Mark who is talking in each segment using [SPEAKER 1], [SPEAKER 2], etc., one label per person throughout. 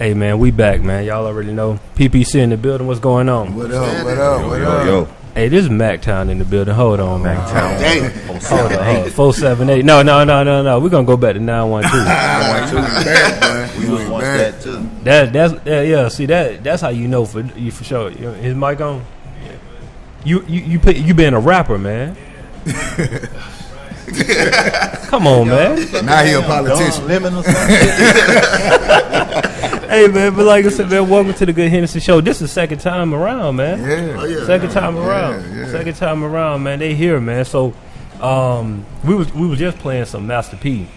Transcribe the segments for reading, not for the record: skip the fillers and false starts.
[SPEAKER 1] Hey man, we back, man. Y'all already know. PPC in the building. What's going on?
[SPEAKER 2] What up? What up? What up? Yo.
[SPEAKER 1] Hey, this is Mactown in the building. Hold on, man.
[SPEAKER 3] Damn.
[SPEAKER 1] Hold on. 478. No. We're gonna go back to 912.
[SPEAKER 2] 912. We went back.
[SPEAKER 1] That's See that's how you know for sure. Is mic on? You being a rapper, man. Come on, man.
[SPEAKER 2] Now he a politician.
[SPEAKER 1] Hey, man, but like I said, man, welcome to the GoodHennec show. This is the second time around, man.
[SPEAKER 2] Yeah.
[SPEAKER 1] Second time around.
[SPEAKER 2] Yeah.
[SPEAKER 1] Second time around, man. They here, man. So, we was just playing some Master P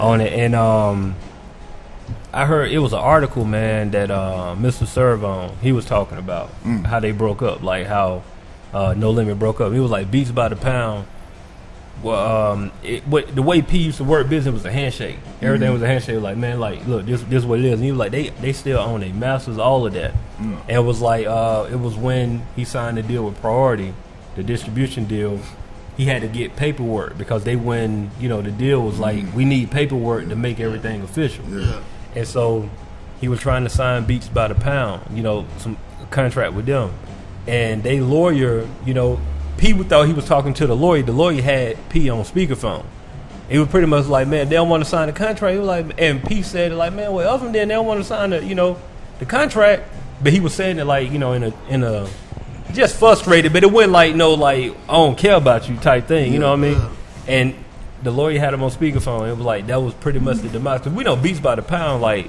[SPEAKER 1] on it, and I heard it was an article, man, that Mr. Servon, he was talking about how they broke up, like how No Limit broke up. He was like Beats by the Pound. Well, the way P used to work business was a handshake. Everything was a handshake. Like, man, like, look, this is what it is. And he was like, they still own their masters, all of that. And it was like, it was when he signed the deal with Priority, the distribution deal. He had to get paperwork because the deal was like, we need paperwork to make everything official.
[SPEAKER 2] Yeah.
[SPEAKER 1] And so he was trying to sign Beats by the Pound, some contract with them. And they lawyer, P thought he was talking to the lawyer. The lawyer had P on speakerphone. He was pretty much like, man, they don't want to sign the contract. He was like, and P said it like, man, well, other than that, they don't want to sign the contract. But he was saying it like, in a just frustrated. But it wasn't like I don't care about you type thing. You know what I mean? And the lawyer had him on speakerphone. It was like that was pretty much the demise. Because we know Beats by the Pound, like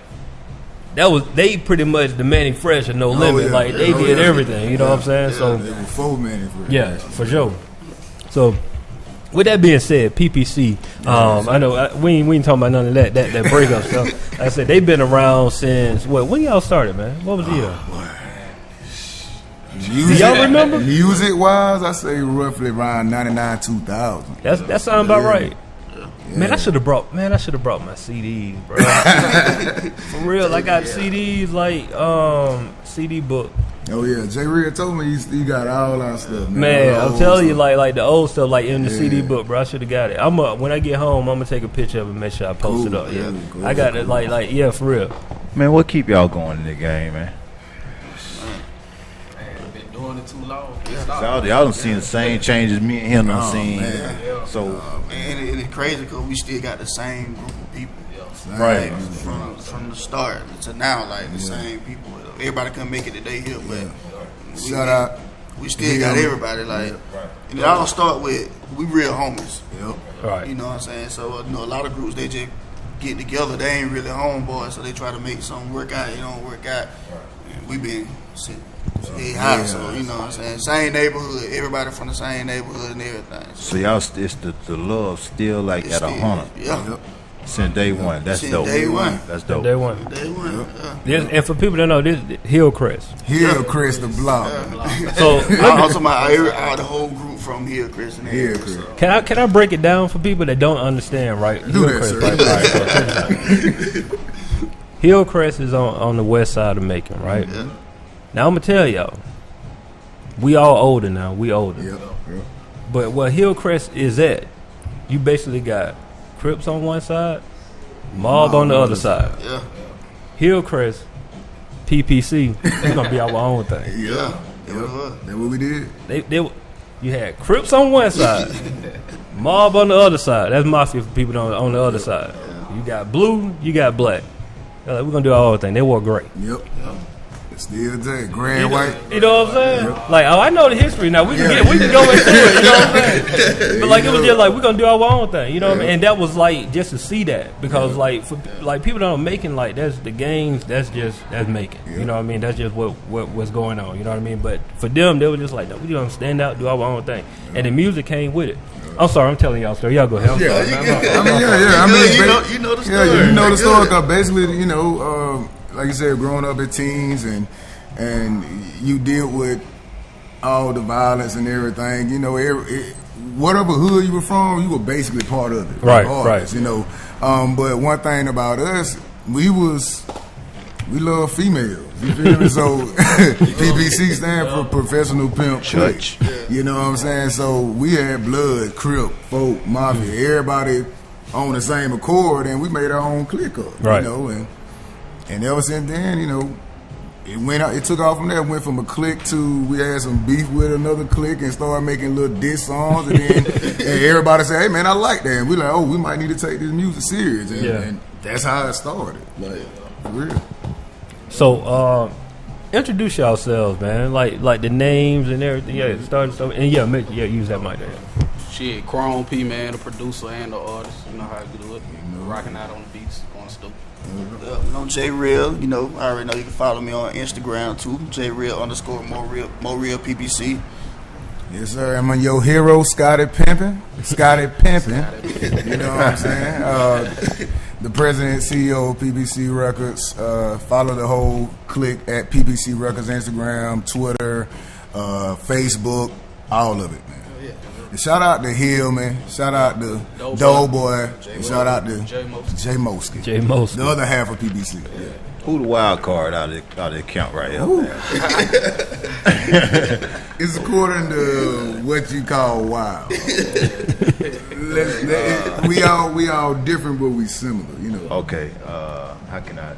[SPEAKER 1] they pretty much demanding fresh and No Limit. Like they did everything. You know what I'm saying? So
[SPEAKER 2] they were full man for
[SPEAKER 1] yeah, for sure. So with that being said, PPC, I know we ain't talking about none of that breakup stuff. Like I said, they've been around since when y'all started, man? What was the year? Do y'all remember?
[SPEAKER 2] Music wise, I say roughly around 99, 2000.
[SPEAKER 1] That sounds about right. Yeah. Man, I should have brought my CDs, bro. For real, I got CDs like CD book.
[SPEAKER 2] Oh yeah, Jay Reed told me he got all our stuff.
[SPEAKER 1] Man, I'm telling you, like the old stuff, like in the CD book, bro. I should have got it. When I get home, I'm gonna take a picture of it and make sure I post it up. Yeah, I got it. Like for real.
[SPEAKER 4] Man, what keep y'all going in the game, man?
[SPEAKER 3] Been doing it too long.
[SPEAKER 4] Y'all done seen the same changes me and him done seen.
[SPEAKER 3] Man.
[SPEAKER 4] So
[SPEAKER 3] and it's crazy because we still got the same group of people.
[SPEAKER 1] Right.
[SPEAKER 3] From the start to now, like the same people. Everybody couldn't make it today here, but
[SPEAKER 2] shout out.
[SPEAKER 3] We still got everybody. Like, and it all start with we real homies.
[SPEAKER 2] Yep.
[SPEAKER 1] Right.
[SPEAKER 3] You know what I'm saying? So a lot of groups they just get together. They ain't really homeboys, so they try to make something work out. It don't work out. And we been high, so you know what I'm saying. Same neighborhood, everybody from the same neighborhood and everything.
[SPEAKER 4] So y'all, it's the love still like at 100.
[SPEAKER 3] Yeah.
[SPEAKER 2] Yep.
[SPEAKER 4] Since day one. That's dope.
[SPEAKER 3] Day one.
[SPEAKER 4] That's dope.
[SPEAKER 1] Day one.
[SPEAKER 3] Yeah.
[SPEAKER 1] And for people that know, this is Hillcrest.
[SPEAKER 2] Hillcrest, the block.
[SPEAKER 1] So
[SPEAKER 3] also the whole group from Hillcrest and
[SPEAKER 2] Hillcrest.
[SPEAKER 1] Can I break it down for people that don't understand? Right,
[SPEAKER 2] Do that,
[SPEAKER 1] Hillcrest. Hillcrest is on the west side of Macon, right?
[SPEAKER 3] Yeah.
[SPEAKER 1] Now I'm gonna tell y'all, we all older now. We older.
[SPEAKER 2] Yep.
[SPEAKER 1] But what Hillcrest is at, you basically got Crips on one side, Mob on the other side.
[SPEAKER 3] Yeah.
[SPEAKER 1] Hillcrest, PPC, it's gonna be our own thing.
[SPEAKER 2] Yeah. That's what we did.
[SPEAKER 1] You had Crips on one side, Mob on the other side. That's Mafia for people on the other side. You got blue, you got black. We're gonna do our own thing. They wore gray.
[SPEAKER 2] Yep. Still there, gray and white.
[SPEAKER 1] You know what I'm saying? Yep. Like, I know the history now. We can go into it. You know what I'm saying? But like, it was just like we're gonna do our own thing. You know what I mean? And that was like just to see that because like people don't making like that's the games. That's making. You know what I mean? That's just what's going on. You know what I mean? But for them, they were just like, no, we gonna stand out, do our own thing, and the music came with it. I'm sorry, I'm telling y'all a story. Y'all go ahead. I'm sorry, man.
[SPEAKER 3] You know the story.
[SPEAKER 2] Yeah, you know the story. Cause basically, like you said, growing up at teens and you deal with all the violence and everything. Whatever hood you were from, you were basically part of it.
[SPEAKER 1] Right.
[SPEAKER 2] But one thing about us, we love females. You feel me? So PPC stand for Professional Pimp Church. You know what I'm saying? So we had blood, Crip, folk, Mafia, everybody on the same accord, and we made our own clique up.
[SPEAKER 1] Right.
[SPEAKER 2] And And ever since then, you know, it went out. It took off from there. Went from a clique to we had some beef with another clique and started making little diss songs. And then and everybody said, "Hey man, I like that." And we like, "Oh, we might need to take this music serious." And, and that's how it started. Like for real.
[SPEAKER 1] So introduce yourselves, man. Like the names and everything. Yeah, started so and use that mic there.
[SPEAKER 5] Shit, Chrome P, man, the producer and the artist. You know how I do it. Rocking out on the beats, going stupid.
[SPEAKER 3] I'm J Real. You know, I already know you can follow me on Instagram too. JReal_more real PPC.
[SPEAKER 2] Yes, sir. I'm on your hero, Scotty Pimpin'. You know what I'm saying? The president, CEO of PPC Records. Follow the whole clique at PPC Records, Instagram, Twitter, Facebook, all of it, man. And shout out to Hill, man. Shout out to Doughboy. And shout out to J Mosky. The other half of PPC. Yeah.
[SPEAKER 4] Who the wild card out of the account right here?
[SPEAKER 2] It's according to what you call wild. We all different, but we similar, you know.
[SPEAKER 4] Okay, how can I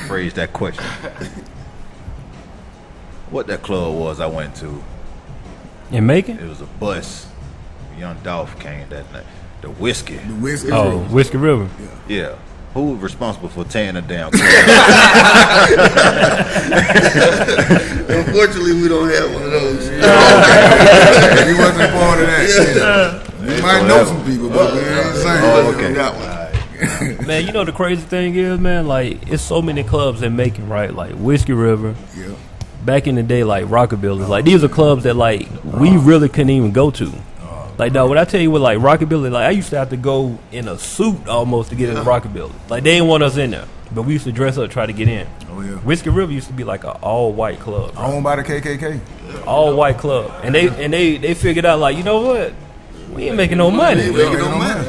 [SPEAKER 4] phrase that question? What that club was I went to?
[SPEAKER 1] In Macon?
[SPEAKER 4] It was a bus. Young Dolph came that night. The Whiskey.
[SPEAKER 1] Whiskey River.
[SPEAKER 4] Yeah. Who was responsible for tearing it down? Unfortunately,
[SPEAKER 3] we don't have one of those.
[SPEAKER 2] He wasn't part of that. You might know some people, but we ain't saying.
[SPEAKER 1] Okay. Man, you know the crazy thing is, man, like it's so many clubs in Macon, right? Like Whiskey River. Yeah. Back in the day, like Rockabilly. Like these are clubs that like we really couldn't even go to. Like, dog, what I tell you with, like, Rockabilly, like, I used to have to go in a suit almost to get in Rockabilly. Like, they didn't want us in there. But we used to dress up, try to get in.
[SPEAKER 2] Oh, yeah.
[SPEAKER 1] Whiskey River used to be, like, an all-white club.
[SPEAKER 2] Owned by the KKK.
[SPEAKER 1] All-white club. And they figured out, like, you know what? We ain't making no money.
[SPEAKER 3] We ain't making no money.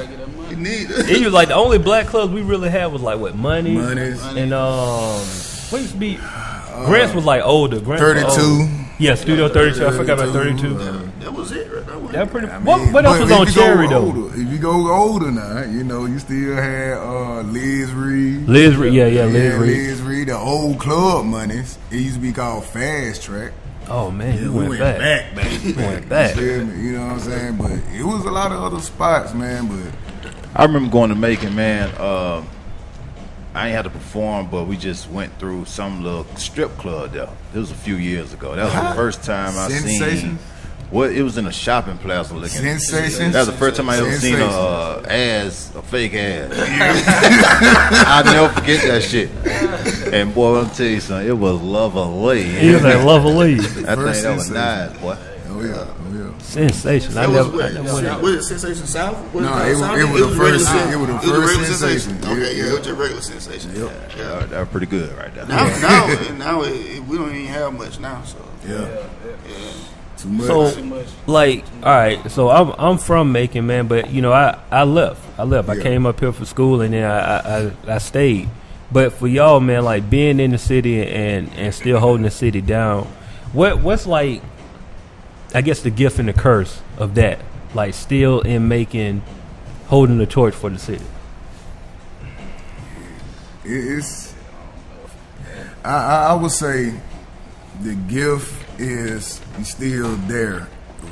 [SPEAKER 3] You need it.
[SPEAKER 1] It was, like, the only black clubs we really had was, like, what, Money's. And, what used to be? Grant's was, like, older. Grant's
[SPEAKER 2] 32.
[SPEAKER 1] Yeah, Studio 32. I forgot about 32.
[SPEAKER 3] That was it, right?
[SPEAKER 1] That pretty. What else was on Cherry though?
[SPEAKER 2] If you go older now, you know you still had Liz Reed.
[SPEAKER 1] Liz Reed.
[SPEAKER 2] Liz Reed. The old club monies. It used to be called Fast Track.
[SPEAKER 1] Oh man, we went back.
[SPEAKER 2] We went back. You know what I'm saying? But it was a lot of other spots, man. But
[SPEAKER 4] I remember going to Macon, man. I ain't had to perform, but we just went through some little strip club there. It was a few years ago. That was the first time I seen. Well, it was in a shopping plaza looking.
[SPEAKER 2] Sensation.
[SPEAKER 4] That was the first time I ever seen a fake ass. I'll never forget that shit. And boy, I'll tell you something, it was lovely.
[SPEAKER 1] It was like lovely.
[SPEAKER 4] I think that was nice, boy.
[SPEAKER 2] Oh yeah.
[SPEAKER 1] Sensation. I never went.
[SPEAKER 3] Was it Sensation South?
[SPEAKER 2] No, it was the first. It was the first Sensation.
[SPEAKER 3] Okay, yeah, it was a regular Sensation.
[SPEAKER 2] Yep.
[SPEAKER 4] Yeah, that was pretty good right there.
[SPEAKER 3] Now we don't even have much now. So
[SPEAKER 2] yeah.
[SPEAKER 1] Too much. Like, all right. So I'm from Macon, man, but you know I left. I came up here for school and then I stayed. But for y'all, man, like being in the city and still holding the city down, what's like? I guess the gift and the curse of that, like still in Macon, holding the torch for the city.
[SPEAKER 2] It's, I would say, the gift is you still there,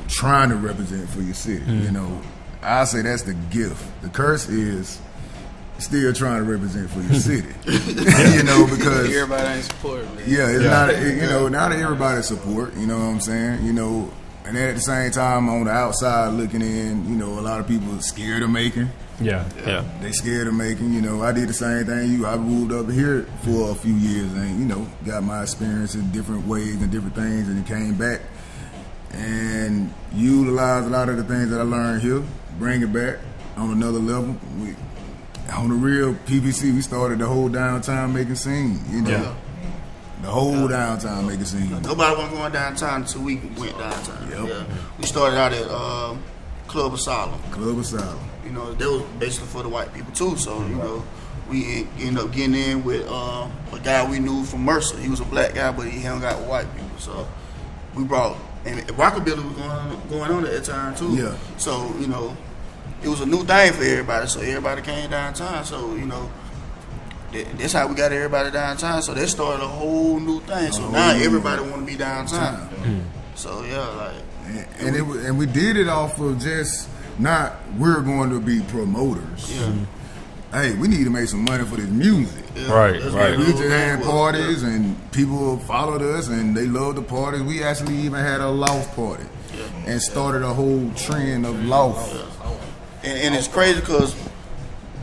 [SPEAKER 2] trying to represent for your city. You know, I say that's the gift. The curse is still trying to represent for your city. You know, because
[SPEAKER 5] everybody ain't support.
[SPEAKER 2] Yeah, it's not. Not everybody support. You know what I'm saying? You know. And then at the same time, on the outside looking in, you know, a lot of people are scared of Macon.
[SPEAKER 1] Yeah.
[SPEAKER 2] They scared of Macon. You know, I did the same thing. I moved up here for a few years and, you know, got my experience in different ways and different things and came back and utilized a lot of the things that I learned here, bring it back on another level. On the real PPC, we started the whole downtown Macon scene, you know. Yeah. The whole downtown Macon scene.
[SPEAKER 3] Nobody wasn't going downtown until we went downtown. Yep. Yeah. We started out at Club Asylum. You know, that was basically for the white people too. So, you know, we ended up getting in with a guy we knew from Mercer. He was a black guy, but he hung out with white people. So we brought, and Rockabilly was going on at that time too.
[SPEAKER 2] Yeah.
[SPEAKER 3] So, you know, it was a new thing for everybody. So everybody came downtown. So, you know, that's how we got everybody downtown. So that started a whole new thing. So now everybody want to be downtown. So yeah, like,
[SPEAKER 2] and we did it off of just not we're going to be promoters.
[SPEAKER 3] Yeah.
[SPEAKER 2] Hey, we need to make some money for this music.
[SPEAKER 3] Yeah,
[SPEAKER 1] Right.
[SPEAKER 2] We just had parties and people followed us and they loved the parties. We actually even had a loft party and started a whole trend of loft.
[SPEAKER 3] And it's crazy because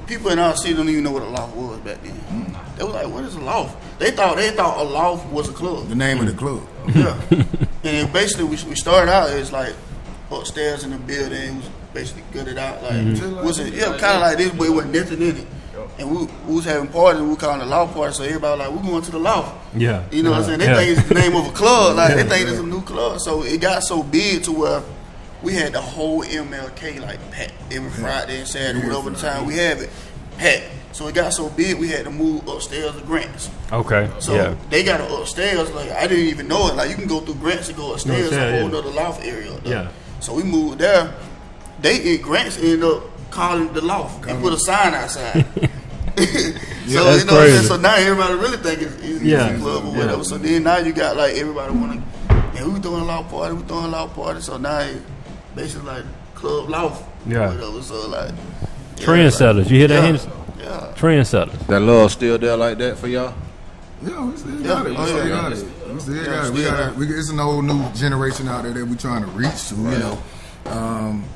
[SPEAKER 3] people in our city don't even know what a loft was back then. They was like, "What is a loft?" They thought a loft was a club.
[SPEAKER 2] The name of the club.
[SPEAKER 3] Yeah. And basically, we started out as like upstairs in the building. It was basically gutted out. Like, was it? Yeah, kind of like this, but it wasn't nothing in it. And we was having parties. We calling it a loft party. So everybody was like, "We're going to the loft."
[SPEAKER 1] Yeah.
[SPEAKER 3] You know what I'm saying? They think it's the name of a club. Like they think it's a new club. So it got so big to where we had the whole MLK like packed every Friday and Saturday, whatever the time we have it, packed. So it got so big we had to move upstairs to Grants.
[SPEAKER 1] Okay.
[SPEAKER 3] So they got it upstairs. Like I didn't even know it. Like you can go through Grants and go upstairs, a whole other loft area.
[SPEAKER 1] Yeah.
[SPEAKER 3] So we moved there. They in Grants ended up calling it the loft and put a sign outside. So
[SPEAKER 1] that's
[SPEAKER 3] you know,
[SPEAKER 1] crazy.
[SPEAKER 3] so now everybody really think it's a club or whatever. So then now you got like everybody want to. And we throwing a loft party. So now it's basically like club loft.
[SPEAKER 1] Yeah.
[SPEAKER 3] Whatever. So like
[SPEAKER 1] Trendsetters. You hear that, Henderson?
[SPEAKER 3] Yeah.
[SPEAKER 1] Trendsetters.
[SPEAKER 4] That love still there like that for y'all?
[SPEAKER 2] Yeah, we still got it. We still got it. It's an whole new generation out there that we're trying to reach to, you know.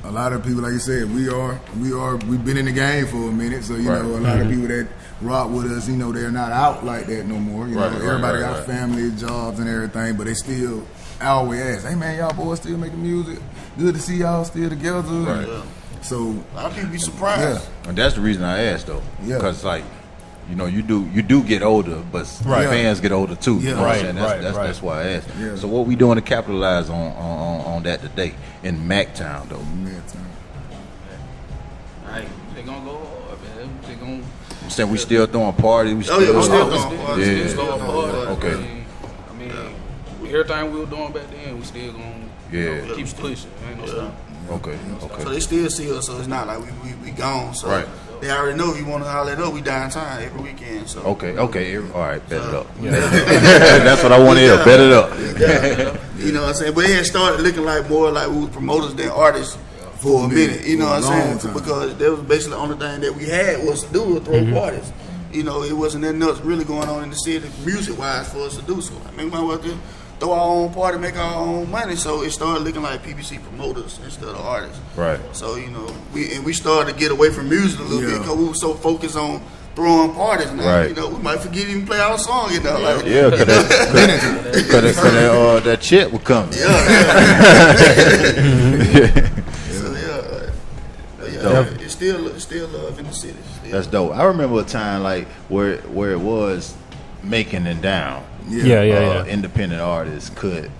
[SPEAKER 2] A lot of people, like you said, we've been in the game for a minute, so you know, a lot of people that rock with us, you know, they're not out like that no more. You know, everybody got family, jobs, and everything, but they still always ask, "Hey man, y'all boys still making music? Good to see y'all still together."
[SPEAKER 4] Right.
[SPEAKER 3] A
[SPEAKER 2] So
[SPEAKER 3] lot of people be surprised.
[SPEAKER 4] And that's the reason I asked though,
[SPEAKER 2] Yeah.
[SPEAKER 4] because like, you know, you do get older, but fans get older too. You know what I'm saying? That's why I asked.
[SPEAKER 2] Yeah.
[SPEAKER 4] So what we doing to capitalize on that today in Mactown though?
[SPEAKER 5] They gonna go hard, man. They gonna.
[SPEAKER 4] I'm saying we still throwing parties. We still,
[SPEAKER 3] we still throwing parties.
[SPEAKER 4] Yeah.
[SPEAKER 5] Still throwing parties.
[SPEAKER 4] Okay.
[SPEAKER 5] I mean, everything we were doing back then, we still gonna keep pushing. Ain't no stop.
[SPEAKER 4] Okay.
[SPEAKER 3] So they still see us, so it's not like we gone. So they already know if you want to holler it up, we downtown every weekend. So
[SPEAKER 4] Okay. All right. Bet it up. That's what I want to hear. Bet it up.
[SPEAKER 3] You know what I'm saying? But it had started looking like more like we were promoters than artists for a minute. You know what I'm saying? Because that was basically the only thing that we had was to do was throw parties. You know, it wasn't nothing else really going on in the city music wise for us to do. So I mean, we might well just throw our own party, make our own money. So it started looking like PPC promoters instead of artists.
[SPEAKER 4] Right.
[SPEAKER 3] So you know, we started to get away from music a little bit because we were so focused on throwing parties now.
[SPEAKER 4] Right.
[SPEAKER 3] You know, we might forget to even play our song. You know, like
[SPEAKER 4] Cause that chip would come.
[SPEAKER 3] So it's still love in the city.
[SPEAKER 4] That's dope. I remember a time like where it was Macon and down. Independent artists could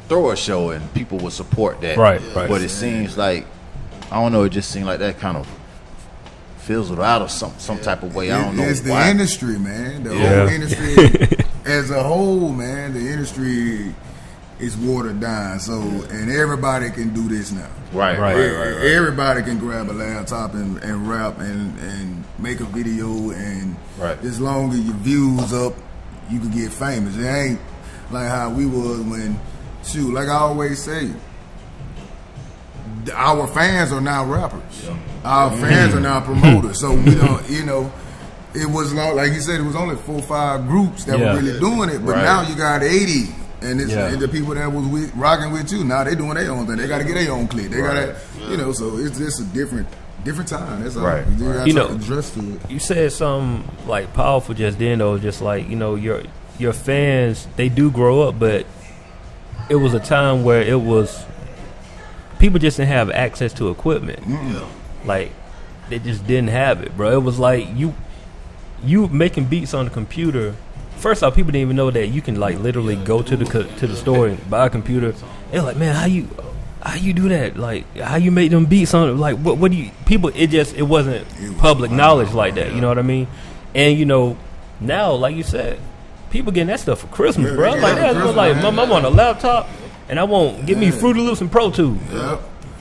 [SPEAKER 4] throw a show and people would support that.
[SPEAKER 1] Right.
[SPEAKER 4] But it seems like, I don't know, it just seemed like that kind of fizzled out of some type of way. I don't know
[SPEAKER 2] it's
[SPEAKER 4] why.
[SPEAKER 2] the industry, man. The whole industry as a whole, man. The industry is watered down. So, and everybody can do this now.
[SPEAKER 4] Right.
[SPEAKER 2] Everybody can grab a laptop and rap and make a video, and as long as your views up, you can get famous. It ain't like how we was when, like I always say, our fans are now rappers. Our fans are now promoters. So we don't, you know, it was like you said, it was only 4 or 5 groups that were really doing it, but now you got 80. And it's and the people that was rocking with you, now they doing their own thing. They got to get their own click. They got to, you know. So it's just a different time. That's all.
[SPEAKER 1] You know,
[SPEAKER 2] adjust to it.
[SPEAKER 1] You said something like powerful just then, though. Just like, you know, your fans, they do grow up, but it was a time where it was people just didn't have access to equipment. Like they just didn't have it, bro. It was like you making beats on the computer. First off, people didn't even know that you can like literally go to the store and buy a computer. They're like, man, how you do that? Like, how you make them beats on it? Like, what do you people? It wasn't public knowledge like that. You know what I mean? And you know, now, like you said, people getting that stuff for Christmas, bro. Like that's like, Mom, I want a laptop and I want give me Fruity Loops and Pro Tools.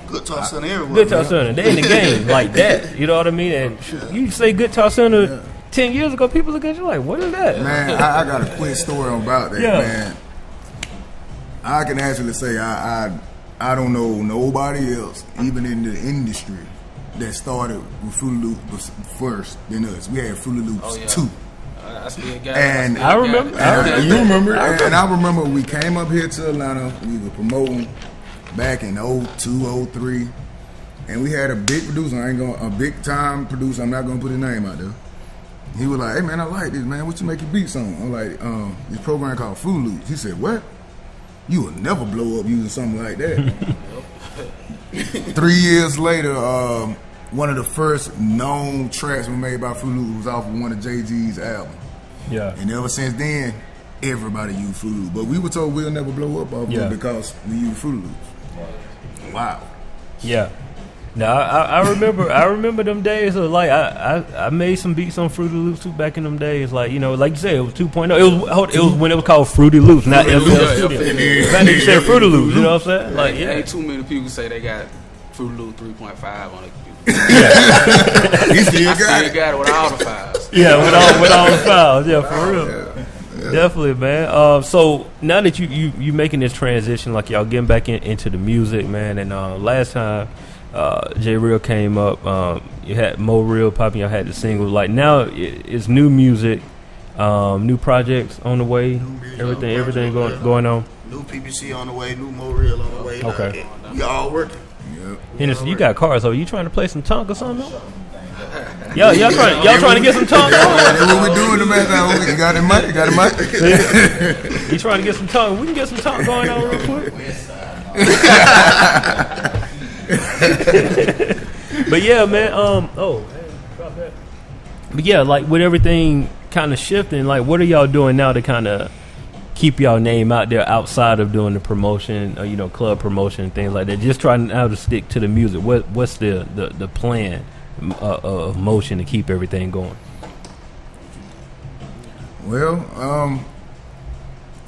[SPEAKER 3] Good Talk Center everywhere.
[SPEAKER 1] Good Talk Center, they in the game like that. You know what I mean? And you say Good Talk Center. 10 years ago, people look at you like, what is that?
[SPEAKER 2] Man, I got a quick story about that, man. I can actually say I don't know nobody else, even in the industry, that started with Fruity Loops first than us. We had Fruity Loops 2. And
[SPEAKER 1] I remember.
[SPEAKER 2] You remember? And I remember we came up here to Atlanta. We were promoting back in 02, 03. And we had a big producer. A big time producer. I'm not gonna put his name out there. He was like, "Hey man, I like this, man. What you make your beats on?" I'm like, "This program called Fruity Loops." He said, "What? You will never blow up using something like that." 3 years later, one of the first known tracks we made by Fruity Loops was off of one of Jay-Z's albums. Yeah. And ever since then, everybody used Fruity Loops. But we were told we'll never blow up off it because we use Fruity Loops. Wow.
[SPEAKER 1] Yeah. Now I remember them days of like I made some beats on Fruity Loops too back in them days, like you know, like you said, it was 2.0. It was when it was called Fruity Loops, not FL Studio. Back then you said Fruity Loops, you know what I'm saying? Like
[SPEAKER 5] ain't too many people say they got Fruity Loops 3.5 on it.
[SPEAKER 2] He still got
[SPEAKER 5] it with all the files.
[SPEAKER 1] Yeah, with all the files. Yeah, for real. Yeah. Definitely, man. So now that you making this transition, like y'all getting back into the music, man, and last time J Real came up, you had Mo Real popping, y'all had the single. Like now it's new music, new projects on the way, everything going on.
[SPEAKER 3] New PPC on the way, new Mo Real on the way.
[SPEAKER 1] Okay.
[SPEAKER 3] We all working.
[SPEAKER 2] Yep.
[SPEAKER 1] Henderson, you got cars, so you trying to play some tonk or something? Y'all trying to get some tonk?
[SPEAKER 2] That's what we doing, man. You got it, Mike.
[SPEAKER 1] You trying to get some tonk? We can get some tonk going on real quick. But yeah, man. But yeah, like with everything kind of shifting, like what are y'all doing now to kind of keep y'all name out there outside of doing the promotion, or, you know, club promotion and things like that? Just trying now to stick to the music. What's the plan of motion to keep everything going?
[SPEAKER 2] Well,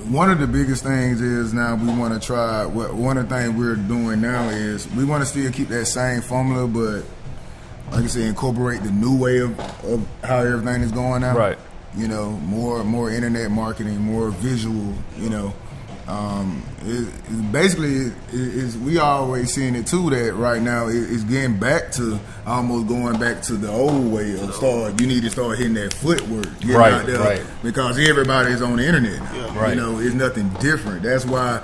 [SPEAKER 2] one of the biggest things is now we want to try. One of the things we're doing now is we want to still keep that same formula, but like I said, incorporate the new way of how everything is going now.
[SPEAKER 1] Right.
[SPEAKER 2] You know, more internet marketing, more visual. You know, basically we always seeing it too that right now it's getting back to almost going back to the old way of start. You need to start hitting that footwork, out there,
[SPEAKER 1] right.
[SPEAKER 2] Because everybody's on the internet now.
[SPEAKER 3] Yeah.
[SPEAKER 1] Right.
[SPEAKER 2] You know, it's nothing different. That's why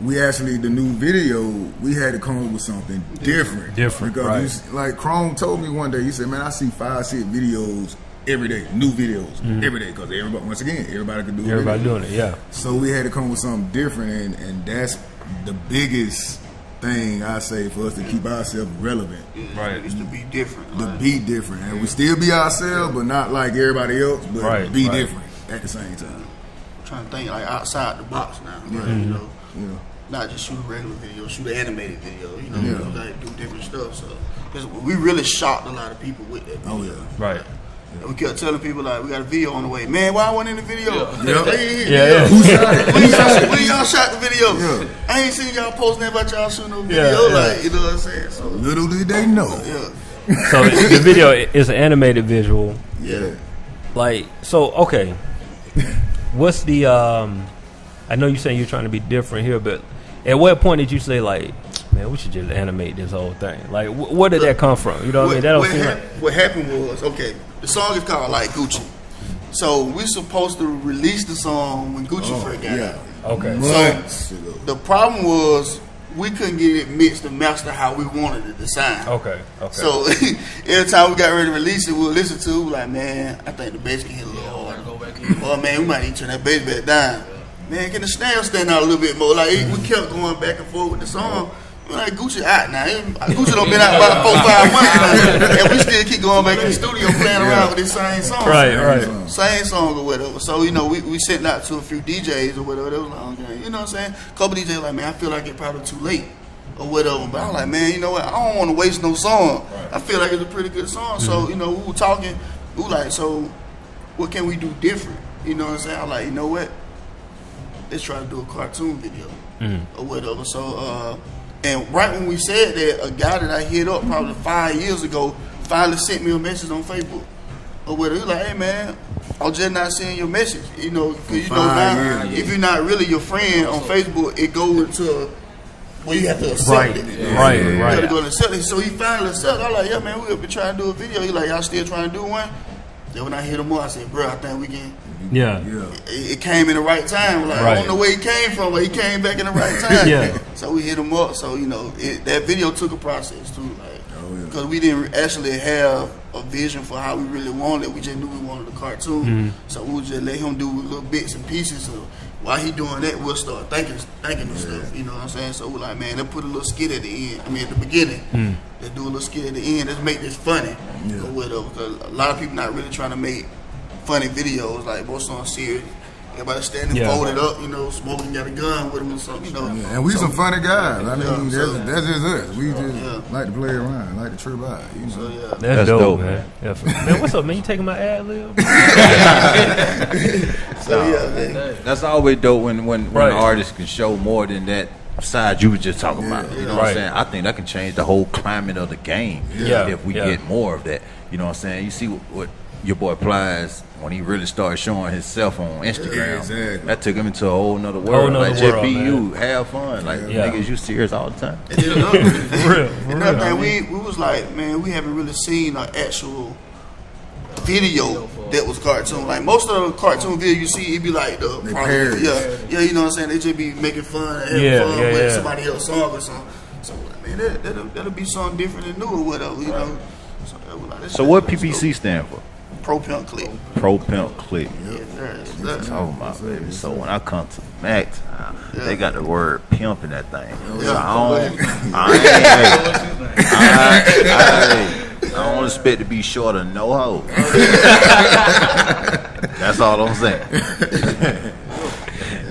[SPEAKER 2] we actually, the new video, we had to come up with something different. Because like Chrome told me one day, he said, "Man, I see 5-6 videos every day, new videos every day, because everybody, once again, everybody can do it.
[SPEAKER 1] Everybody doing it, yeah.
[SPEAKER 2] So we had to come with something different, and that's the biggest thing I say for us to keep ourselves relevant.
[SPEAKER 3] Right. It's to be different.
[SPEAKER 2] To be different, and we still be ourselves, but not like everybody else, but be different at the same time.
[SPEAKER 3] I'm trying to think like outside the box now, right? You know, not just shoot a regular video, shoot an animated video. You know, we gotta do different stuff. So, cause we really shocked a lot of people with that video.
[SPEAKER 2] Oh yeah,
[SPEAKER 1] right.
[SPEAKER 3] We kept telling people like, we got a video on the way. Man, why I wasn't in the video?
[SPEAKER 1] Yeah.
[SPEAKER 2] Who shot it?
[SPEAKER 3] When y'all shot the video? Yeah. I ain't seen y'all posting about y'all shooting no video. Like, you know what I'm saying? So
[SPEAKER 2] little did they know.
[SPEAKER 3] Yeah.
[SPEAKER 1] So the video is an animated visual.
[SPEAKER 3] Yeah.
[SPEAKER 1] Like, so okay. What's the I know you're saying you're trying to be different here, but at what point did you say like, man, we should just animate this whole thing? Like, where did that come from? You know what I mean? That don't seem like.
[SPEAKER 3] What happened was, okay, the song is called Like Gucci. So we're supposed to release the song when Gucci first got out.
[SPEAKER 1] Okay.
[SPEAKER 3] So the problem was we couldn't get it mixed and master how we wanted it to sound.
[SPEAKER 1] Okay.
[SPEAKER 3] So every time we got ready to release it, we'll listen to it, we're like, man, I think the bass can hit a little harder. Or man, we might need to turn that bass back down. Man, can the snare stand out a little bit more? Like we kept going back and forth with the song. Like Gucci out now. Gucci done been out about 4-5 months now, and we still keep going back in the studio playing around with this same song.
[SPEAKER 1] Right.
[SPEAKER 3] Same song or whatever. So you know, we sent out to a few DJs or whatever. They was like, okay, you know what I'm saying? A couple DJs like, man, I feel like it's probably too late or whatever. But I'm like, man, you know what? I don't want to waste no song. I feel like it's a pretty good song. So you know, we were talking. We were like, so what can we do different? You know what I'm saying? I'm like, you know what? Let's try to do a cartoon video or whatever. So. And right when we said that, a guy that I hit up probably 5 years ago finally sent me a message on Facebook or whatever. He's like, hey man, I'm just not seeing your message. You know, because you know now, if you're not really your friend on Facebook, it goes to where you have to accept it.
[SPEAKER 1] Right.
[SPEAKER 3] You gotta go and accept it. So he finally accepted. I'm like, yeah man, we've been trying to do a video. He like, y'all still trying to do one? Then when I hit him up, I said, bro, I think we can.
[SPEAKER 1] Yeah.
[SPEAKER 3] It came in the right time. Like I don't know where he came from, but he came back in the right time. So we hit him up. So you know, that video took a process too, like because we didn't actually have a vision for how we really wanted it. We just knew we wanted a cartoon. So we would just let him do little bits and pieces. So while he doing that, we'll start thinking of stuff. You know what I'm saying? So we're like, man, let's put a little skit at the end. I mean, at the beginning. Let's do a little skit at the end. Let's make this funny or whatever. Because a lot of people not really trying to make funny videos, like most on serious. Everybody standing folded up, you know, smoking, got a gun with him or something, you know.
[SPEAKER 2] And we some funny guys. I mean, that's just us. We just like to play around, like to trip out. You know?
[SPEAKER 1] That's dope, man. Man, what's up, man? You taking my ad lib?
[SPEAKER 4] That's always dope when an artist can show more than that side you were just talking about. You know what I'm saying? I think that can change the whole climate of the game if we get more of that. You know what I'm saying? You see what your boy Plies, when he really started showing himself on Instagram, that took him into a whole nother world. Like, just be you, have fun. Like, niggas, you serious all the time.
[SPEAKER 3] For real. We was like, man, we haven't really seen an actual video that was cartoon. Like, most of the cartoon videos you see, it be like the parody. You know what I'm saying? They just be making fun and having fun with somebody else's song or something. So, man, that'll be something different and new or whatever, you know.
[SPEAKER 4] So what PPC stand for?
[SPEAKER 3] Pro Pimp Clik.
[SPEAKER 4] Pro Pimp Clik. Talking about, baby. So when I come to Max, they got the word pimp in that thing. So I don't expect to be short of no hoe. That's all I'm saying.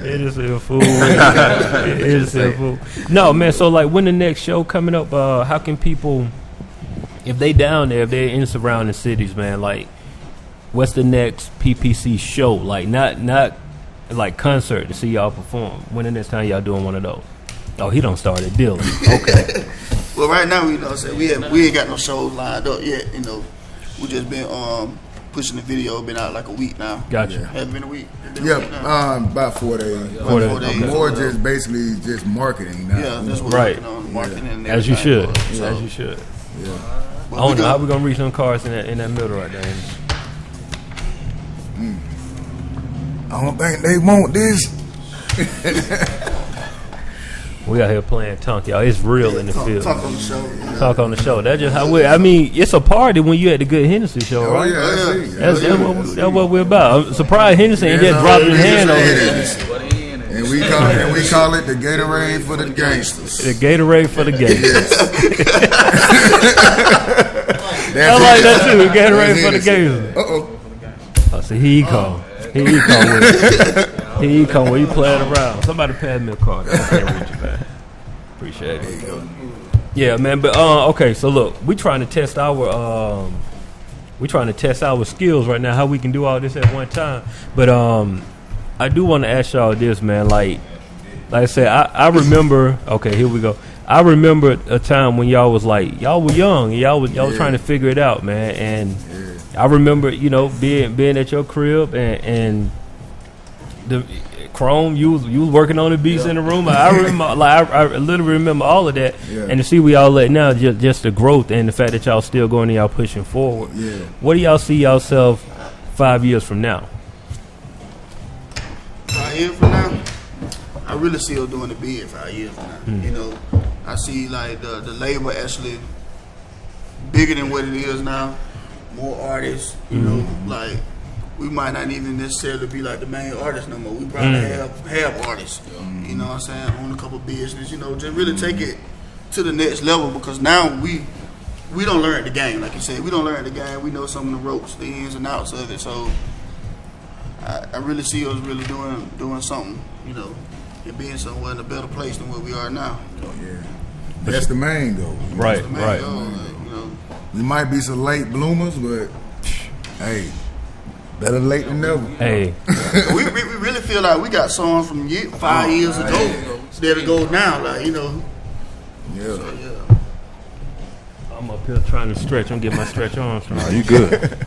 [SPEAKER 1] It is a fool. It is a fool. No, man. So like, when the next show coming up? How can people, if they down there, if they're in surrounding cities, man, like, what's the next PPC show? Like, not like concert to see y'all perform. When the next time y'all doing one of those? Oh, he don't start it, Dylan. Okay.
[SPEAKER 3] Well, right now, you know, we ain't got no shows lined up yet. You know, we just been pushing the video. Been out like a week now.
[SPEAKER 1] Gotcha.
[SPEAKER 3] Haven't been a week.
[SPEAKER 2] About 4 days.
[SPEAKER 1] 4 days.
[SPEAKER 2] Okay. More just basically just marketing now.
[SPEAKER 3] Yeah, that's what we're working on, marketing and
[SPEAKER 1] as you should.
[SPEAKER 3] So,
[SPEAKER 1] as you should.
[SPEAKER 2] Yeah.
[SPEAKER 1] I don't know how we gonna reach them cars in that middle right there.
[SPEAKER 2] I don't think they want this.
[SPEAKER 1] We out here playing tunk, y'all. It's real in the field.
[SPEAKER 3] Talk on the show.
[SPEAKER 1] Talk on the show. That's just how we. I mean, it's a party when you at the Good Hennessy show, right? That's what we're about. I'm surprised Hennessy ain't just dropping his hand on it.
[SPEAKER 2] And we call it the Gatorade for the gangsters.
[SPEAKER 1] The Gatorade for the gangsters. I like that too. The Gatorade for the gangsters. I see, here he come. Here he come with you playing around. Somebody pass me a card. I can't reach you, man. Appreciate it. Yeah, man. But okay. So look, we trying to test our skills right now. How we can do all this at one time. But I do want to ask y'all this, man. Like I said, I remember. Okay, here we go. I remember a time when y'all was like, y'all were young. Y'all was trying to figure it out, man. And I remember, you know, being at your crib and the Chrome, you was working on the beats in the room. I remember, like I literally remember all of that. And to see where y'all at now, just the growth and the fact that y'all still going and y'all pushing forward. What do y'all see yourself 5 years from now?
[SPEAKER 3] 5 years from now, I really see us doing the bid 5 years from now. You know, I see like the label actually bigger than what it is now. More artists, you know, like we might not even necessarily be like the main artist no more. We probably have artists, you know what I'm saying, own a couple business, you know, just really take it to the next level because now we don't learn the game, like you said. We don't learn the game. We know some of the ropes, the ins and outs of it. So I really see us really doing something, you know, and being somewhere in a better place than where we are now.
[SPEAKER 2] That's the main goal.
[SPEAKER 1] Right.
[SPEAKER 3] Goal, like, you know.
[SPEAKER 2] We might be some late bloomers, but hey, better late than never.
[SPEAKER 1] Hey,
[SPEAKER 3] we really feel like we got songs from 5 years ago that'll go now, like, you know.
[SPEAKER 2] So,
[SPEAKER 1] I'm up here trying to stretch. I'm getting my stretch arms.
[SPEAKER 4] No, you good.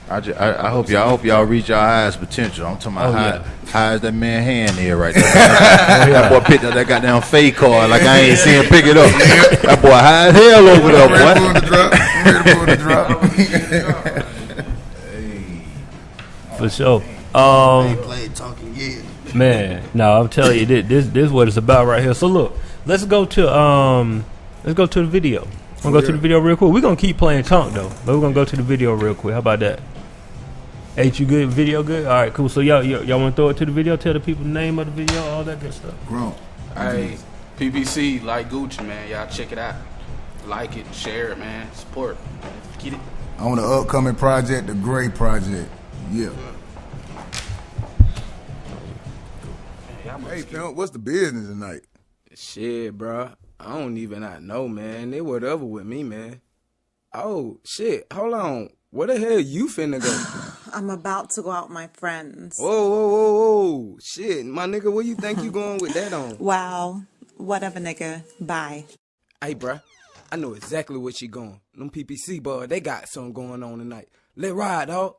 [SPEAKER 4] I hope y'all reach your highest potential. I'm talking about high as that man hand here right there. That boy picked up that goddamn fake card like I ain't seen him pick it up. That boy high as hell over there, boy.
[SPEAKER 2] Ready for the drop.
[SPEAKER 1] For sure.
[SPEAKER 3] They played talking
[SPEAKER 1] Man, no, I'm telling you, this is what it's about right here. So look, let's go to the video. We're gonna go to the video real quick. We're gonna keep playing Tonk though, but we're gonna go to the video real quick. How about that? Ain't you good? Video good? All right, cool. So y'all want to throw it to the video? Tell the people the name of the video, all that good stuff.
[SPEAKER 2] Grown.
[SPEAKER 5] Hey, PPC, like Gucci, man. Y'all check it out. Like it, share it, man. Support. Get it.
[SPEAKER 2] On the upcoming project, the Gray Project. Yeah. Hey, Pimp, what's the business tonight?
[SPEAKER 6] Shit, bro. I don't even know, man. They whatever with me, man. Oh, shit. Hold on. Where the hell you finna go?
[SPEAKER 7] I'm about to go out with my friends.
[SPEAKER 6] Whoa. Shit, my nigga, where you think you going with that on?
[SPEAKER 7] Wow. Whatever, nigga. Bye.
[SPEAKER 6] Hey, bruh. I know exactly where she going. Them PPC boys, they got something going on tonight. Let ride, dog.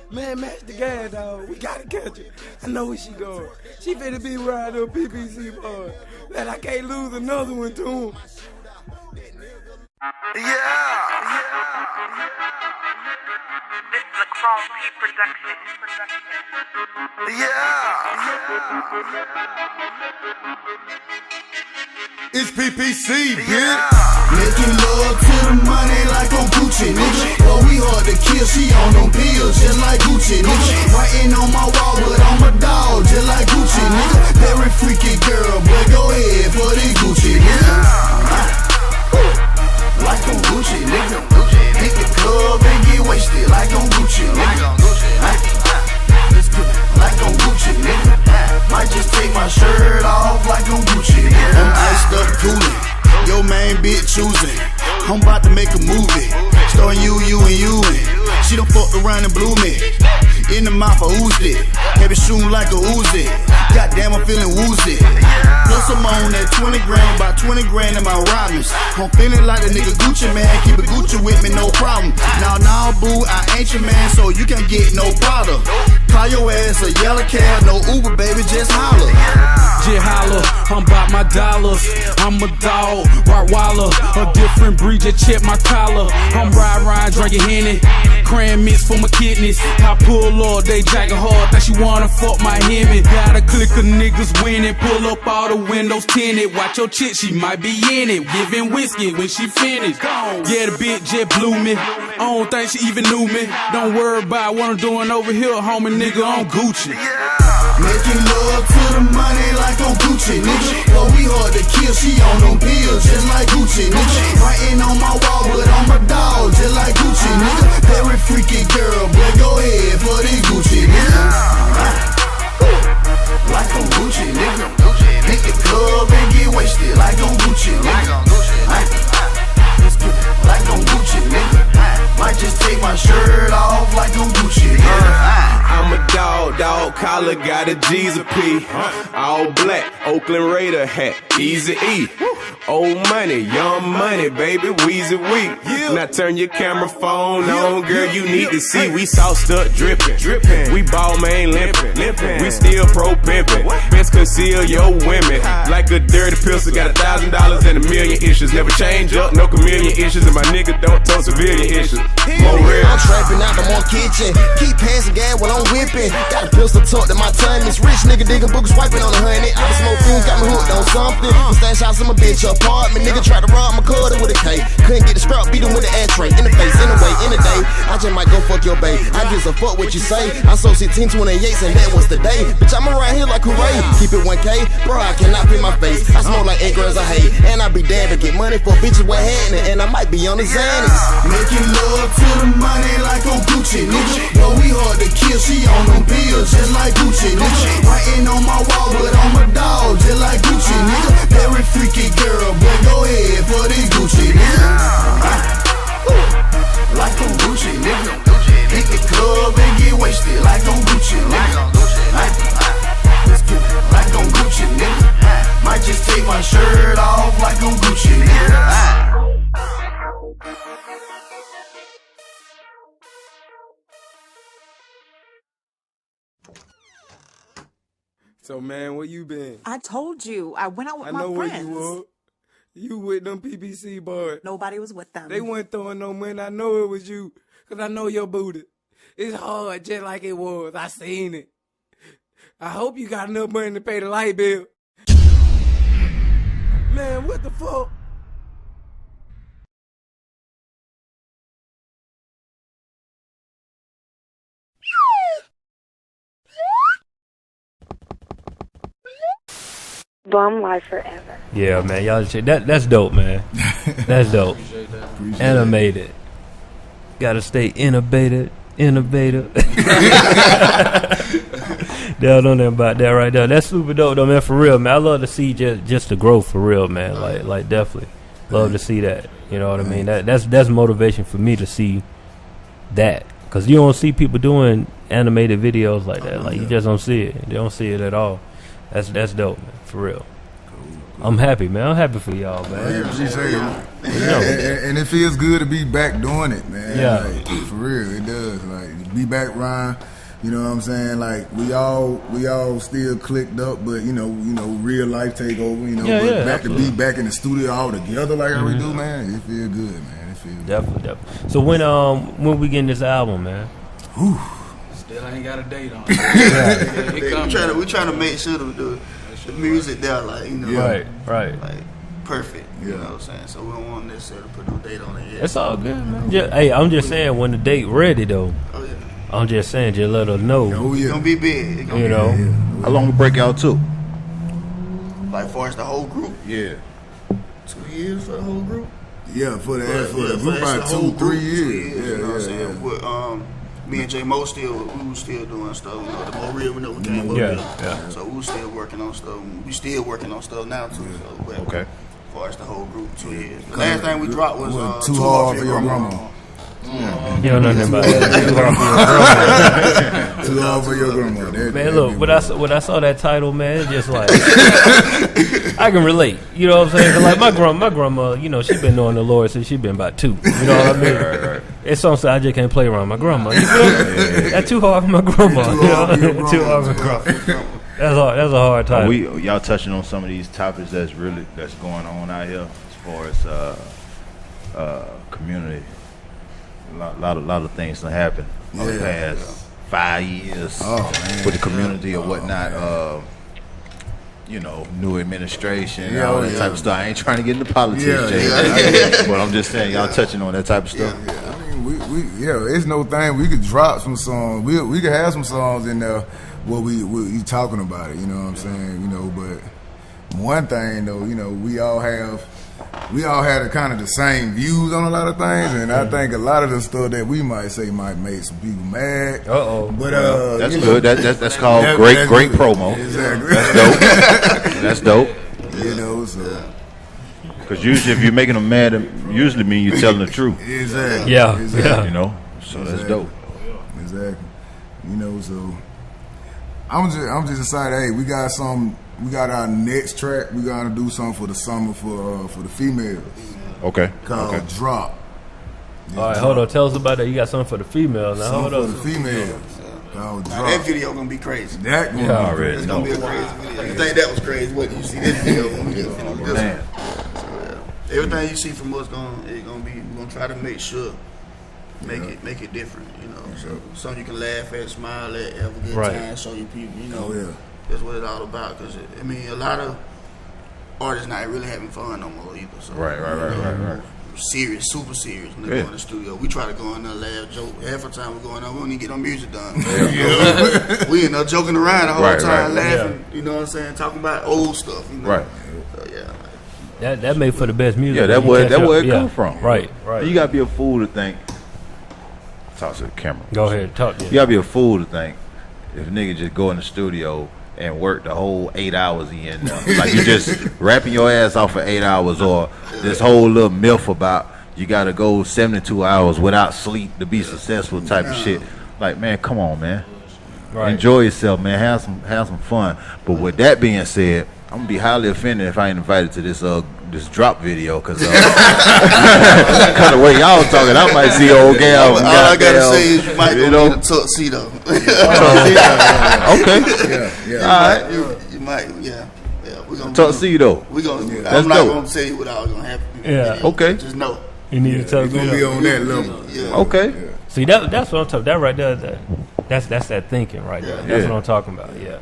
[SPEAKER 6] Man, match the gas, dog. We gotta catch her. I know where she going. She finna be riding up PPC boy. Man, I can't lose another one to him.
[SPEAKER 8] This is a Chrome P production.
[SPEAKER 2] It's PPC, bitch.
[SPEAKER 3] Making love to the money like on Gucci, nigga. Well, we hard to kill, she on them pills, just like Gucci, nigga. Writing on my wall, but I'm a dog, just like Gucci, nigga. Very freaky girl, but go ahead for the Gucci, nigga. Like on Gucci, nigga. Hit the club and get wasted, like on Gucci, nigga. Like on Gucci, nigga. Might just take my shirt off, like on Gucci, nigga. I'm iced up coolin'. Yo main bitch choosing. I'm about to make a movie. Starring you and she done fucked around and blew me. In the mouth I oozed it. Heavy shooting like a Uzi. Goddamn, I'm feeling woozy. Plus I'm on that 20 grand, about 20 grand in my rhymes. I'm feeling like a nigga Gucci, man. Keep it Gucci with me, no problem. Now, boo, I ain't your man, so you can't get no powder. Call your ass a yellow cab, no Uber, baby, just holler.
[SPEAKER 5] Just holler, I'm about my dollars. I'm a dog, Rottweiler, a different breed, just check my collar. I'm ride, drinking Henny, cran mix for my kidneys. I pull up, they jacking hard, think she wanna fuck my Hemi. Got a click of niggas winning, pull up all the windows tinted. Watch your chick, she might be in it, giving whiskey when she finished. Yeah, the bitch just blew me, I don't think she even knew me. Don't worry about what I'm doing over here, homie, nigga, I'm Gucci.
[SPEAKER 3] Making love to the money like on Gucci, nigga. Well, we hard to kill, she on them pills, just like Gucci, nigga. Writing on my wall, but I'm a dog, just like Gucci, nigga. Very freaky girl, but go ahead for the Gucci, nigga. Like on Gucci, nigga. Hit the club and get wasted, like on Gucci, nigga. Like on Gucci, nigga. Might just take my shirt off, like on Gucci, nigga.
[SPEAKER 9] I'm a dog, collar, got a G's a P. All black, Oakland Raider hat, Easy E. Old money, young money, baby, Weezy Wee. Now turn your camera phone on, girl, you need to see. We sauced up, drippin'. We ball man limpin'. We still pro pimpin'. Best conceal your women. Like a dirty pistol, got $1,000 and a million issues. Never change up, no chameleon issues. And my nigga don't tote civilian issues. More real.
[SPEAKER 10] I'm trapping out the more kitchen. Keep passing gas while I'm whipping. Got a pistol tucked in my tongue. This rich nigga digging books, swiping on the honey. I been smoke fumes, got me hooked on something. Stash house in my bitch apartment. Nigga tried to rob my cutter with a K. Couldn't get the strap, beat him with an ashtray. In the face, in the way, in the day. I just might go fuck your bae. I gives a fuck what you say. I sold 1628s and that was the day. Bitch, I'm around here like hooray. Keep it 1K, bro, I cannot pin my face. I smoke like 8 grams of hate. And I be damned to get money for bitches with happening. And I might be on the Xanax.
[SPEAKER 3] Making love to the money like on Gucci, nigga. Well, we hard to kill, she on them pills, just like Gucci, nigga. Writing on my wall, but I'm a dog, just like Gucci, nigga. Very freaky girl, but go ahead for the Gucci, nigga. Like on Gucci, nigga. Hit the club and get wasted, like on Gucci, nigga. Like on Gucci, nigga. Might just take my shirt off, like on Gucci, nigga.
[SPEAKER 6] So, man, where you been?
[SPEAKER 7] I told you. I went out with my
[SPEAKER 6] I know
[SPEAKER 7] friends.
[SPEAKER 6] where you were. You with them PPC boys.
[SPEAKER 7] Nobody was with them.
[SPEAKER 6] They weren't throwing no money. I know it was you. Because I know your booty. It's hard just like it was. I seen it. I hope you got enough money to pay the light bill. Man, what the fuck?
[SPEAKER 11] Bum life forever.
[SPEAKER 1] Yeah, man, y'all check that's dope, man. That's dope. Animated. Gotta stay innovative. Y'all know nothing about that right there. That's super dope though, man, for real, man. I love to see just the growth for real, man. Like definitely. Love to see that. You know what I mean? That's motivation for me to see that. Cause you don't see people doing animated videos like that. Like you just don't see it. You don't see it at all. That's dope, man, for real. I'm happy, man. I'm happy for y'all, man.
[SPEAKER 2] And it feels good to be back doing it, man.
[SPEAKER 1] Yeah.
[SPEAKER 2] Like, for real, it does. Like, be back, Ryan. You know what I'm saying? Like, we all still clicked up, but you know, real life take over. You know, but back
[SPEAKER 1] absolutely.
[SPEAKER 2] to be back in the studio all together like how we do, man. It feel good, man. It feel
[SPEAKER 1] definitely. So when we getting this album, man?
[SPEAKER 6] Still ain't got a date on it.
[SPEAKER 3] We trying to make sure the music there, like, you know,
[SPEAKER 1] right,
[SPEAKER 3] like perfect. You know what I'm saying? So we don't want necessarily put no date on it yet.
[SPEAKER 1] It's all good, man. Hey, I'm just saying when the date ready though.
[SPEAKER 3] Oh yeah.
[SPEAKER 1] I'm just saying, just let us know.
[SPEAKER 3] Oh yeah. It's gonna be big. It's gonna
[SPEAKER 1] you
[SPEAKER 3] be
[SPEAKER 1] know.
[SPEAKER 3] big.
[SPEAKER 4] How long we break out to?
[SPEAKER 3] Like far as the whole group?
[SPEAKER 4] Yeah.
[SPEAKER 3] 2 years for the whole group?
[SPEAKER 2] Yeah, for the group about 2-3 years.
[SPEAKER 3] You know what I'm saying? With, me and J Mo we was still doing stuff. You know, the more real we know we came up with. So we was still working on stuff. We still working on stuff now too. So, but
[SPEAKER 4] okay.
[SPEAKER 3] As far as the whole group, 2 years. The last thing we dropped was
[SPEAKER 2] Too Hard for Your Grandma.
[SPEAKER 1] You don't know nothing about that.
[SPEAKER 2] Too Hard for Your Grandma.
[SPEAKER 1] Man, look, when I saw that title, man, it's just like I can relate. You know what I'm saying? 'Cause like my grandma, you know, she been knowing the Lord since she been about 2. You know what I mean?
[SPEAKER 4] Right.
[SPEAKER 1] It's something I just can't play around my grandma. You feel me? That's too hard for my grandma. Too hard for my grandma. That's a hard time.
[SPEAKER 4] Y'all touching on some of these topics that's going on out here as far as community. A lot of things that happen over the past 5 years with the community or whatnot. You know, new administration, all that type of stuff. I ain't trying to get into politics, Jay, but I'm just saying, y'all touching on that type of stuff.
[SPEAKER 2] I mean, it's no thing. We could drop some songs. We could have some songs in there where we talking about it. You know what I'm saying? You know, but one thing though, you know, we all had kind of the same views on a lot of things, and I think a lot of the stuff that we might say might make some people mad.
[SPEAKER 1] But
[SPEAKER 4] that's good. That's called great promo.
[SPEAKER 2] Exactly.
[SPEAKER 4] That's dope.
[SPEAKER 2] You know, so
[SPEAKER 4] because usually if you're making them mad, it usually mean you're telling the truth.
[SPEAKER 2] Exactly.
[SPEAKER 1] Yeah.
[SPEAKER 4] You know, so that's dope.
[SPEAKER 2] Exactly. You know, so I'm just excited. Hey, we got our next track. We gotta do something for the summer for the females.
[SPEAKER 4] Okay.
[SPEAKER 2] Called Drop.
[SPEAKER 1] All right, hold on. Tell us about that. You got something for the females now. Hold on.
[SPEAKER 2] For the females. Called Drop.
[SPEAKER 3] That video gonna be crazy.
[SPEAKER 2] That gonna
[SPEAKER 3] it's gonna be a crazy video. You think that was crazy? What you see this video?
[SPEAKER 4] Man.
[SPEAKER 3] Everything you see from us we're gonna try to make sure make it different, you know. So something you can laugh at, smile at, have a good time, show your people, you know. That's what it's all about. Because I mean, a lot of artists not really having fun no more either. So
[SPEAKER 4] Right.
[SPEAKER 3] Serious, super serious when they go in the studio. We try to go in there, laugh, joke. Half the time we go in there, we don't even get no music done. We end up joking around the whole time, laughing. You know what I'm saying? Talking about old stuff. You know?
[SPEAKER 4] Right.
[SPEAKER 3] So
[SPEAKER 1] that made for the best music.
[SPEAKER 4] Yeah, that where it come from.
[SPEAKER 1] Right.
[SPEAKER 4] You gotta be a fool to think. Talk to the camera.
[SPEAKER 1] Go ahead, talk.
[SPEAKER 4] You gotta be a fool to think if a nigga just go in the studio and work the whole 8 hours he in there. Like you just rapping your ass off for 8 hours, or this whole little myth about you gotta go 72 hours without sleep to be successful type of shit. Like, man, come on, man. Right. Enjoy yourself, man. Have some fun. But with that being said, I'm gonna be highly offended if I ain't invited to this drop video, because kind of way y'all talking, I might see old gal.
[SPEAKER 3] All I gotta say is you might go get a tuxedo.
[SPEAKER 4] Okay.
[SPEAKER 2] Yeah.
[SPEAKER 4] All right.
[SPEAKER 3] might, yeah. We're gonna
[SPEAKER 4] talk to you though.
[SPEAKER 3] We gonna.
[SPEAKER 4] Yeah.
[SPEAKER 3] I'm not gonna tell you what I was gonna happen.
[SPEAKER 1] Yeah.
[SPEAKER 4] Okay.
[SPEAKER 3] Just know.
[SPEAKER 1] You need to tell us.
[SPEAKER 2] Gonna be on that level.
[SPEAKER 3] Yeah.
[SPEAKER 4] Okay.
[SPEAKER 2] Yeah.
[SPEAKER 1] See that's what I'm talking. That right there. That's that thinking right there. That's what I'm talking about. Yeah.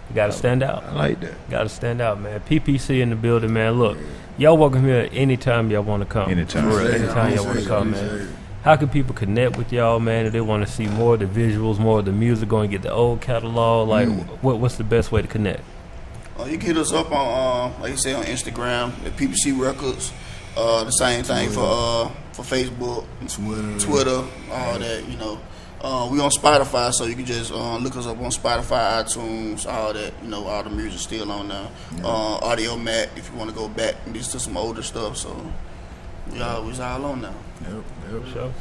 [SPEAKER 1] You gotta stand out.
[SPEAKER 4] I like that.
[SPEAKER 1] Gotta stand out, man. PPC in the building, man. Look, y'all welcome here anytime y'all want to come.
[SPEAKER 4] Anytime.
[SPEAKER 1] Anytime y'all want to come, man. How can people connect with y'all, man, if they want to see more of the visuals, more of the music, go and get the old catalog? Like, what's the best way to connect?
[SPEAKER 3] You can hit us up on, like you say, on Instagram, at PPC Records. The same thing for Facebook, Twitter, all that, you know. We on Spotify, so you can just look us up on Spotify, iTunes, all that, you know, all the music still on there. Audio Mac, if you want to go back and listen to some older stuff, so yeah, we's all on now.
[SPEAKER 1] Yep. Sure.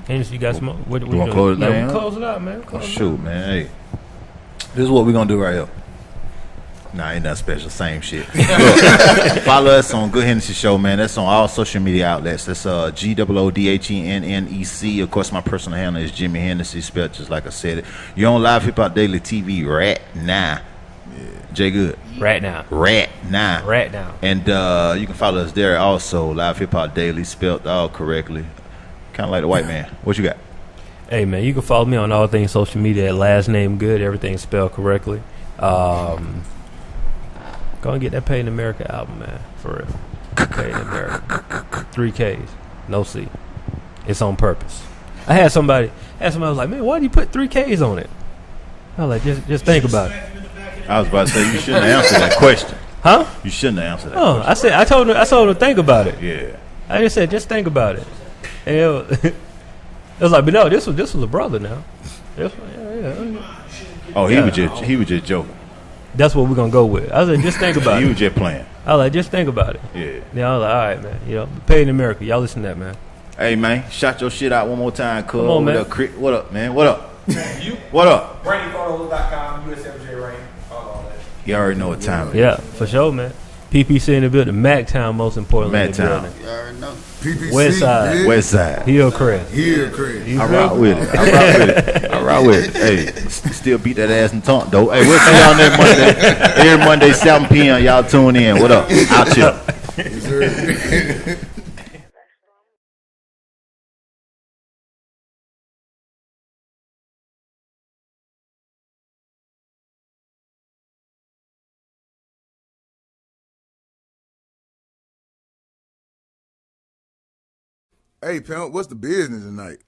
[SPEAKER 1] Hennessy, you got some more? What
[SPEAKER 4] You want to close it down?
[SPEAKER 1] Close it out, man.
[SPEAKER 4] Shoot, man. Hey, this is what we're going to do right here. Nah, ain't nothing special. Same shit. Look, follow us on Good Hennessy Show, man. That's on all social media outlets. That's GOODHENNEC. Of course, my personal handle is Jimmy Hennessy, spelled just like I said it. You're on Live Hip Hop Daily TV right now. Jay Good.
[SPEAKER 1] Right now. And
[SPEAKER 4] you can follow us there also. Live Hip Hop Daily, spelled all correctly. Kind of like the white man. What you got?
[SPEAKER 1] Hey, man, you can follow me on all things social media at Last Name Good. Everything spelled correctly. Go and get that Paid in America album, man. For real. Paid in America. 3 Ks. No C. It's on purpose. I had somebody was like, man, why do you put 3 Ks on it? I was like, just think about it.
[SPEAKER 4] I was about to say, you shouldn't have answered that question.
[SPEAKER 1] Huh?
[SPEAKER 4] You shouldn't have answered that question.
[SPEAKER 1] I told him to think about it.
[SPEAKER 4] Yeah.
[SPEAKER 1] I just said, just think about it. And it was like, but no, this was a brother now.
[SPEAKER 4] Oh, he was just joking.
[SPEAKER 1] That's what we're gonna go with. I said, just think about it.
[SPEAKER 4] You was just playing.
[SPEAKER 1] I was like, just think about it.
[SPEAKER 4] Yeah.
[SPEAKER 1] Yeah, I was like, all right, man. You know, Paid in America. Y'all listen to that, man.
[SPEAKER 4] Hey, man, shout your shit out one more time, cuz.
[SPEAKER 1] Come on, man.
[SPEAKER 4] What up, man? What up? What up?
[SPEAKER 12] RainyPhotos.com, USMJ Rain, all that.
[SPEAKER 4] You already know what time it is.
[SPEAKER 1] Yeah, for sure, man. PPC in the building. Mactown, most importantly.
[SPEAKER 4] Mactown.
[SPEAKER 3] You already know.
[SPEAKER 2] PPC.
[SPEAKER 4] West Side.
[SPEAKER 1] Hillcrest.
[SPEAKER 4] I rock with it. I rock with it. Hey, still beat that ass and taunt, though. Hey, we'll see y'all next Monday. Every Monday, 7 p.m. Y'all tune in. What up? Out here.
[SPEAKER 2] Hey, Pimp, what's the business tonight?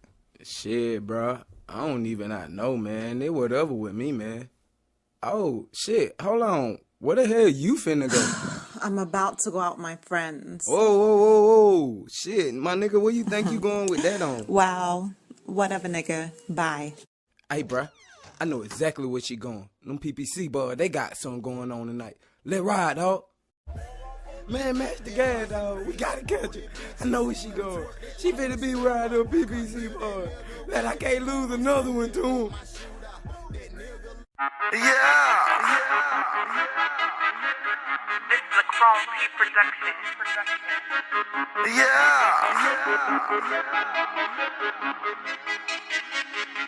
[SPEAKER 6] Shit, bro. I don't even know, man. They whatever with me, man. Oh, shit. Hold on. Where the hell you finna go?
[SPEAKER 7] I'm about to go out with my friends.
[SPEAKER 6] Whoa. Shit, my nigga, where you think you going with that on?
[SPEAKER 7] Wow. Whatever, nigga. Bye.
[SPEAKER 6] Hey, bro. I know exactly where she going. Them PPC boys, they got something going on tonight. Let ride, dog. Man, match the gas, dog. We gotta catch her. I know where she going. She finna be riding up PPC boy. Man, I can't lose another one to him.
[SPEAKER 8] This is a Chrome P production.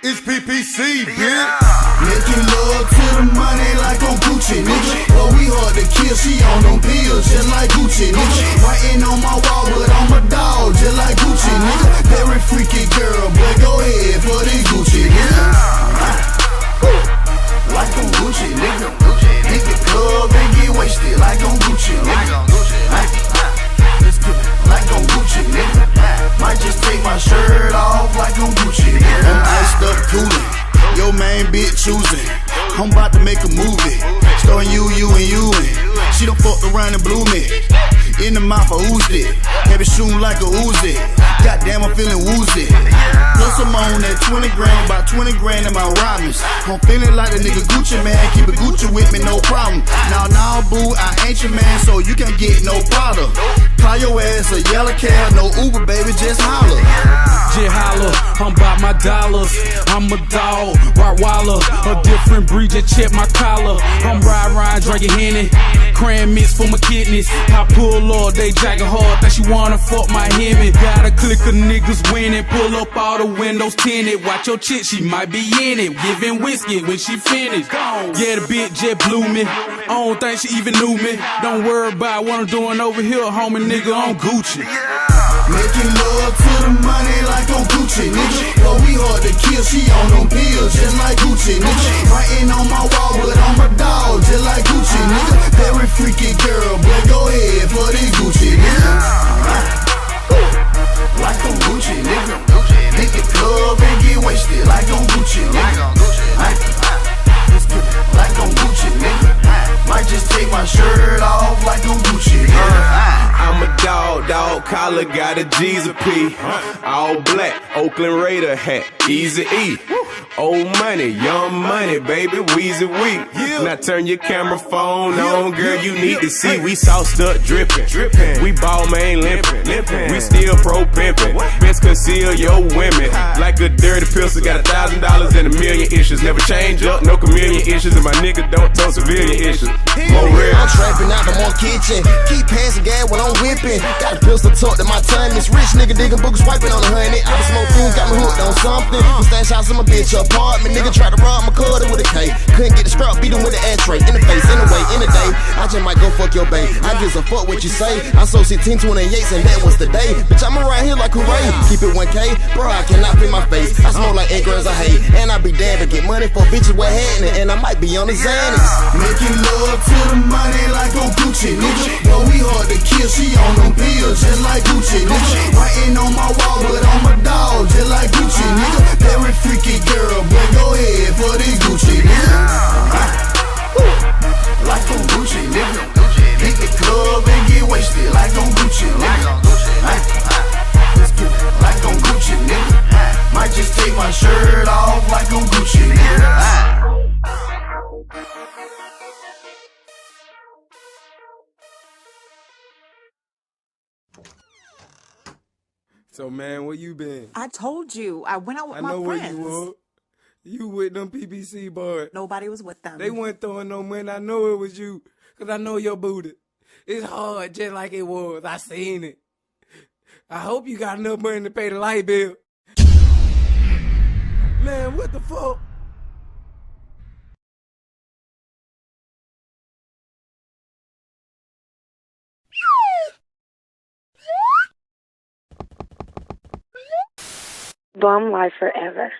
[SPEAKER 2] It's PPC, bitch.
[SPEAKER 10] Making love to the money like on Gucci, nigga. But we hard to kill, she on them pills just like Gucci, nigga. Writing on my wall, but I'm a dog just like Gucci, nigga. Very freaky girl, but go ahead for this Gucci, nigga. Like on Gucci, nigga. Hit the club and get wasted like on Gucci, nigga. Like on Gucci, nigga. Might just take my shirt off like on Gucci, nigga. I'm iced up coolin'. Yo main bitch choosing. I'm about to make a movie. Starring you and you. She done fucked around and blew me. In the mouth I oozed it. Baby shooting like a Uzi. Goddamn, I'm feeling woozy. Plus I'm on that 20 grand, about 20 grand in my rhymes. I'm feeling like a nigga Gucci, man. Keep it Gucci with me, no problem. Now, boo, I ain't your man, so you can't get no powder. Call your ass a yellow cab, no Uber, baby, just holler.
[SPEAKER 5] Just holler, I'm about my dollars. I'm a dog, Rottweiler, a different breed, just check my collar. I'm riding, drinking Henny, cran mix for my kidneys. I pull all day, jacking hard, that she want wanna fuck my Hemi. Got a clique of niggas winning, pull up all the windows tinted. Watch your chick, she might be in it, giving whiskey when she finished. Yeah, the bitch just blew me. I don't think she even knew me. Don't worry about what I'm doing over here, homie, nigga, I'm Gucci.
[SPEAKER 10] Making love to the money like on Gucci, nigga. Well, we hard to kill, she on them pills, just like Gucci, nigga. Writing on my wall, but I'm a dog, just like Gucci, nigga. Very freaky girl, but go ahead for this Gucci, nigga. Like on Gucci, nigga. Hit the club and get wasted, like on Gucci, nigga. Like on Gucci, nigga. Might just take my shirt off, like on Gucci, nigga.
[SPEAKER 9] I'm a dog collar, got a G's a P. All black, Oakland Raider hat, Easy E. Old money, young money, baby, Weezy Wee. Now turn your camera phone on, girl, you need to see. We sauced up, drippin'. We ball man limpin'. We still pro pimpin'. Best conceal your women. Like a dirty pistol, got $1,000 and a million issues. Never change up, no chameleon issues. And my nigga don't tow civilian issues. More real.
[SPEAKER 10] I'm trapping out the more kitchen. Keep passing gas when I'm whipping. Got a pistol tucked in my tongue. This rich nigga digging books, swiping on the honey. I been smoke food, got me hooked on something. Stash house in my bitch apartment. Nigga tried to rob my cutter with a K. Couldn't get the strap, beat him with an ashtray. In the face, in the way, in the day. I just might go fuck your bae. I gives a fuck what you say. I sold 1628s and that was the day. Bitch, I'm around here like hooray. Keep it 1K, bro, I cannot feel my face. I smoke like 8 grams of hate. And I be damn to get money for bitches with happening. And I might be on the Xanax. Making love to the money like on Gucci, nigga. Well, we hard to kill, she on them pills, just like Gucci, nigga. Writing on my wall, but I'm a dog, just like Gucci, nigga. Very freaky girl, but go ahead for this Gucci, nigga. Like on Gucci, nigga. Hit the club and get wasted, like on Gucci, nigga. Like on Gucci, nigga. Might just take my shirt off, like on Gucci, nigga.
[SPEAKER 6] So, man, where you been?
[SPEAKER 7] I told you. I went out with my friends.
[SPEAKER 6] I know where you were. You with them PPC boys.
[SPEAKER 7] Nobody was with them.
[SPEAKER 6] They weren't throwing no money. I know it was you, because I know your booty. It's hard just like it was. I seen it. I hope you got enough money to pay the light bill. Man, what the fuck?
[SPEAKER 11] Bum life forever.